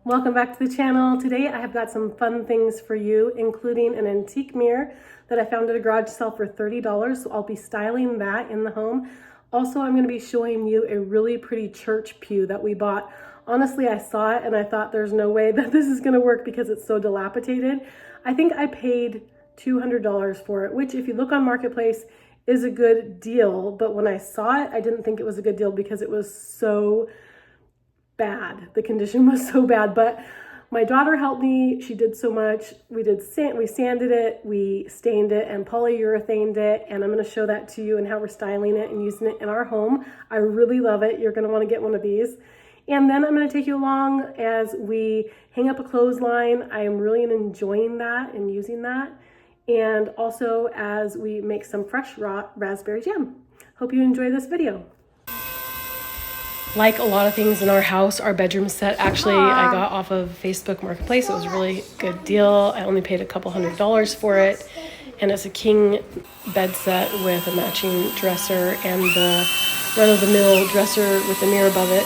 Welcome back to the channel. Today I have got some fun things for you, including an antique mirror that I found at a garage sale for $30. So I'll be styling that in the home. Also, I'm going to be showing you a really pretty church pew that we bought. Honestly, I saw it and I thought there's no way that this is going to work because it's so dilapidated. I think I paid $200 for it, which if you look on Marketplace is a good deal. But when I saw it, I didn't think it was a good deal because it was so bad. The condition was so bad, but my daughter helped me. She did so much. We sanded it, we stained it and polyurethaned it, and I'm going to show that to you and how we're styling it and using it in our home. I really love it. You're going to want to get one of these. And then I'm going to take you along as we hang up a clothesline. I am really enjoying that and using that. And also as we make some fresh raw raspberry jam. Hope you enjoy this video. Like a lot of things in our house, our bedroom set actually I got off of Facebook Marketplace. It was a really good deal. I only paid a couple $100 for it. And it's a king bed set with a matching dresser and the run-of-the-mill dresser with the mirror above it.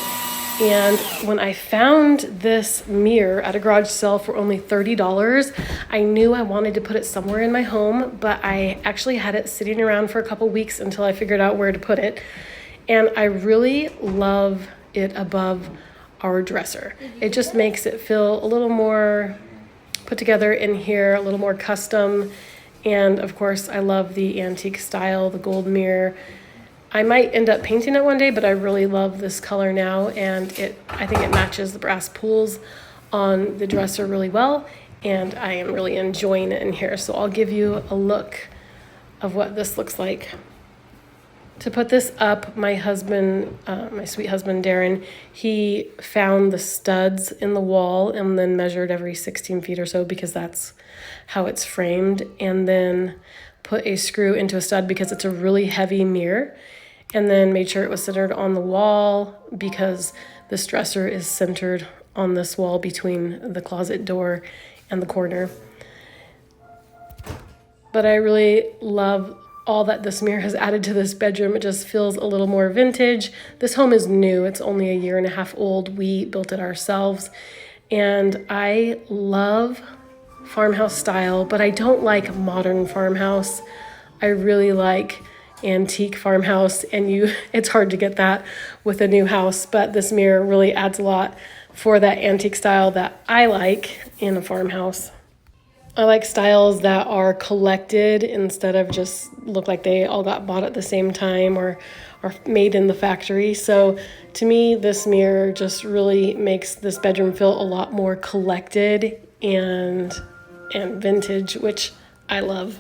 And when I found this mirror at a garage sale for only $30, I knew I wanted to put it somewhere in my home, but I actually had it sitting around for a couple weeks until I figured out where to put it. And I really love it above our dresser. It just makes it feel a little more put together in here, a little more custom. And of course, I love the antique style, the gold mirror. I might end up painting it one day, but I really love this color now. And I think it matches the brass pulls on the dresser really well. And I am really enjoying it in here. So I'll give you a look of what this looks like. To put this up, my husband, my sweet husband, Darren, he found the studs in the wall and then measured every 16 feet or so because that's how it's framed, and then put a screw into a stud because it's a really heavy mirror, and then made sure it was centered on the wall because this dresser is centered on this wall between the closet door and the corner. But I really love all that this mirror has added to this bedroom. It just feels a little more vintage. This home is new. It's only 1.5 years old. We built it ourselves. And I love farmhouse style, but I don't like modern farmhouse. I really like antique farmhouse, and it's hard to get that with a new house, but this mirror really adds a lot for that antique style that I like in a farmhouse. I like styles that are collected instead of just look like they all got bought at the same time or are made in the factory. So to me, this mirror just really makes this bedroom feel a lot more collected and vintage, which I love.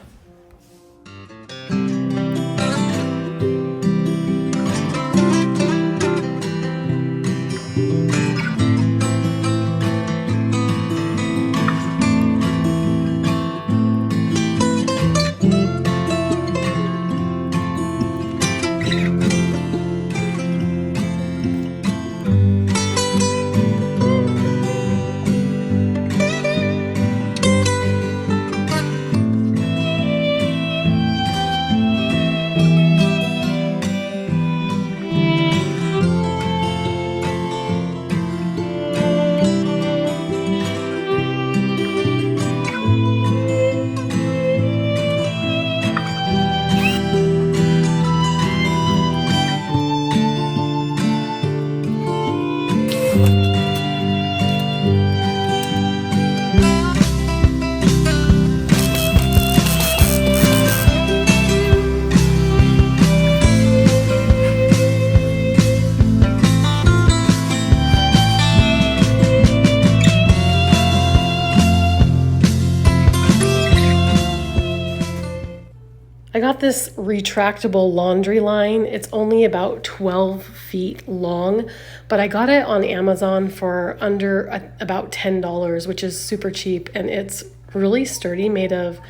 I got this retractable laundry line. It's only about 12 feet long, but I got it on Amazon for under about $10, which is super cheap, and it's really sturdy, made of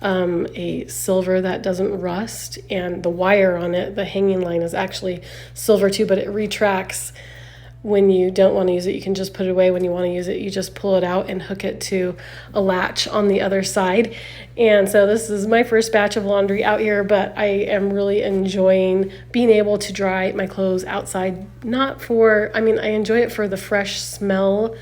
a silver that doesn't rust, and the wire on it, the hanging line, is actually silver too, but it retracts when you don't want to use it. You can just put it away. When you want to use it, you just pull it out and hook it to a latch on the other side. And so this is my first batch of laundry out here, but I am really enjoying being able to dry my clothes outside. I enjoy it for the fresh smell,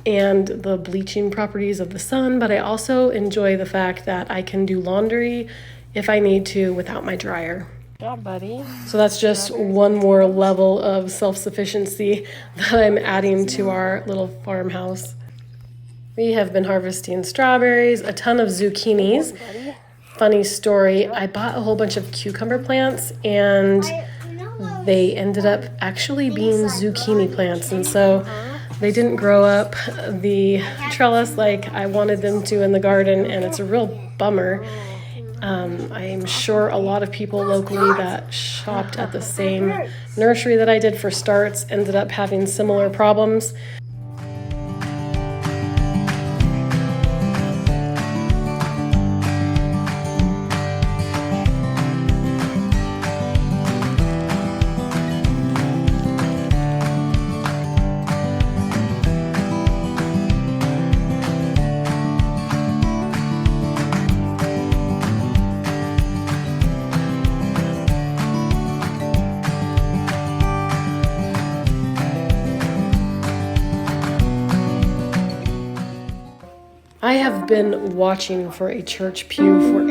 and the bleaching properties of the sun, but I also enjoy the fact that I can do laundry if I need to without my dryer. Good job, buddy. So that's just one more level of self-sufficiency that I'm adding to our little farmhouse. We have been harvesting strawberries, a ton of zucchinis. Funny story, I bought a whole bunch of cucumber plants and they ended up actually being zucchini plants, and so they didn't grow up the trellis like I wanted them to in the garden, and it's a real bummer. I'm sure a lot of people locally that shopped at the same nursery that I did for starts ended up having similar problems. I have been watching for a church pew for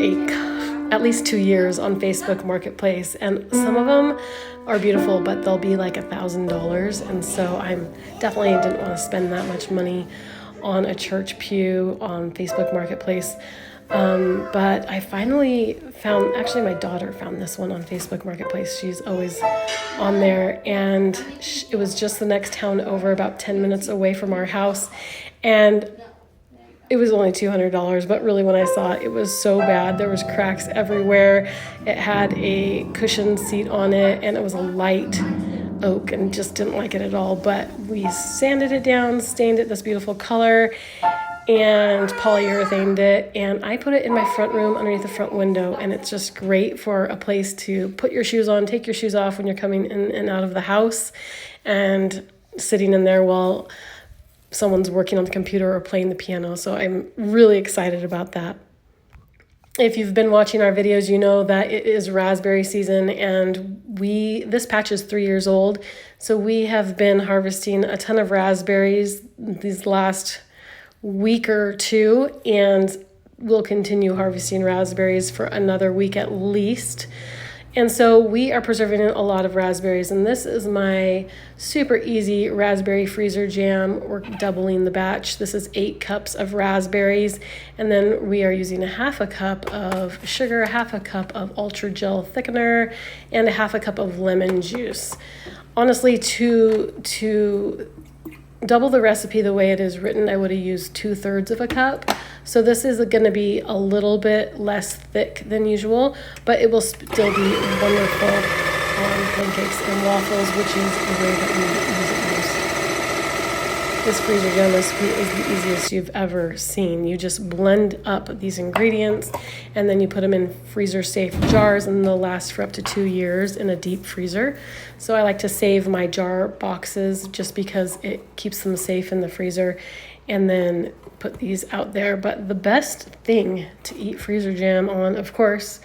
at least 2 years on Facebook Marketplace, and some of them are beautiful, but they'll be like $1,000, and so I'm definitely didn't want to spend that much money on a church pew on Facebook Marketplace. But I finally found, actually my daughter found this one on Facebook Marketplace. She's always on there, and it was just the next town over, about 10 minutes away from our house, and it was only $200, but really when I saw it, it was so bad. There was cracks everywhere. It had a cushioned seat on it, and it was a light oak, and just didn't like it at all. But we sanded it down, stained it this beautiful color, and polyurethaned it, and I put it in my front room underneath the front window, and it's just great for a place to put your shoes on, take your shoes off when you're coming in and out of the house, and sitting in there while someone's working on the computer or playing the piano. So I'm really excited about that. If you've been watching our videos, you know that it is raspberry season, and this patch is 3 years old. So we have been harvesting a ton of raspberries these last week or two, and we'll continue harvesting raspberries for another week at least. And so we are preserving a lot of raspberries, and this is my super easy raspberry freezer jam. We're doubling the batch. This is 8 cups of raspberries, and then we are using a half a cup of sugar, a half a cup of ultra gel thickener, and a half a cup of lemon juice. Honestly, to double the recipe the way it is written, I would have used 2/3 of a cup. So this is going to be a little bit less thick than usual, but it will still be wonderful on pancakes and waffles, which is the way that we use it most. This freezer jam recipe is the easiest you've ever seen. You just blend up these ingredients, and then you put them in freezer-safe jars, and they'll last for up to 2 years in a deep freezer. So I like to save my jar boxes just because it keeps them safe in the freezer, and then put these out there. But the best thing to eat freezer jam on, of course,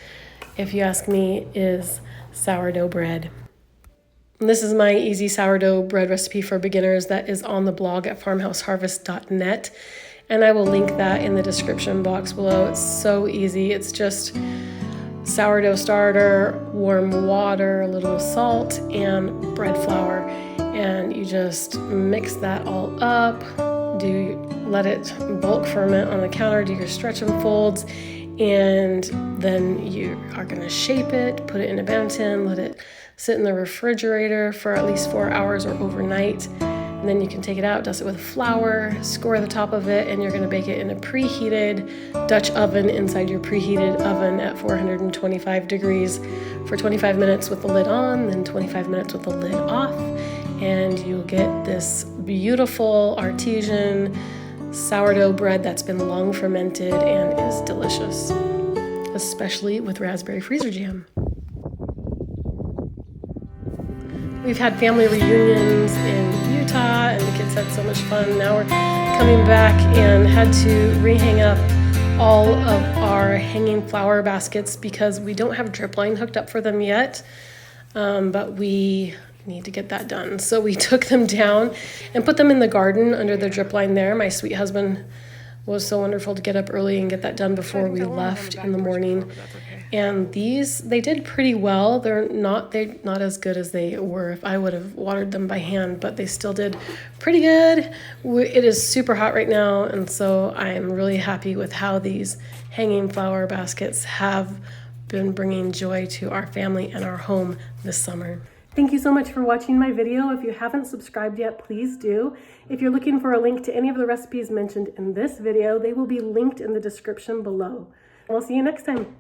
if you ask me, is sourdough bread. And this is my easy sourdough bread recipe for beginners that is on the blog at farmhouseharvest.net, and I will link that in the description box below. It's so easy. It's just sourdough starter, warm water, a little salt, and bread flour, and you just mix that all up. Let it bulk ferment on the counter, do your stretch and folds, and then you are going to shape it, put it in a bento tin, let it sit in the refrigerator for at least 4 hours or overnight, and then you can take it out, dust it with flour, score the top of it, and you're going to bake it in a preheated Dutch oven inside your preheated oven at 425 degrees for 25 minutes with the lid on, then 25 minutes with the lid off, and you'll get this beautiful artesian sourdough bread that's been long fermented and is delicious, especially with raspberry freezer jam. We've had family reunions in Utah, and the kids had so much fun. Now we're coming back and had to rehang up all of our hanging flower baskets because we don't have drip line hooked up for them yet, but we need to get that done. So we took them down and put them in the garden under the drip line there. My sweet husband was so wonderful to get up early and get that done before we left in the morning. And these, they did pretty well. They're not as good as they were if I would have watered them by hand, but they still did pretty good. It is super hot right now, and so I'm really happy with how these hanging flower baskets have been bringing joy to our family and our home this summer. Thank you so much for watching my video. If you haven't subscribed yet, please do. If you're looking for a link to any of the recipes mentioned in this video, they will be linked in the description below. We'll see you next time.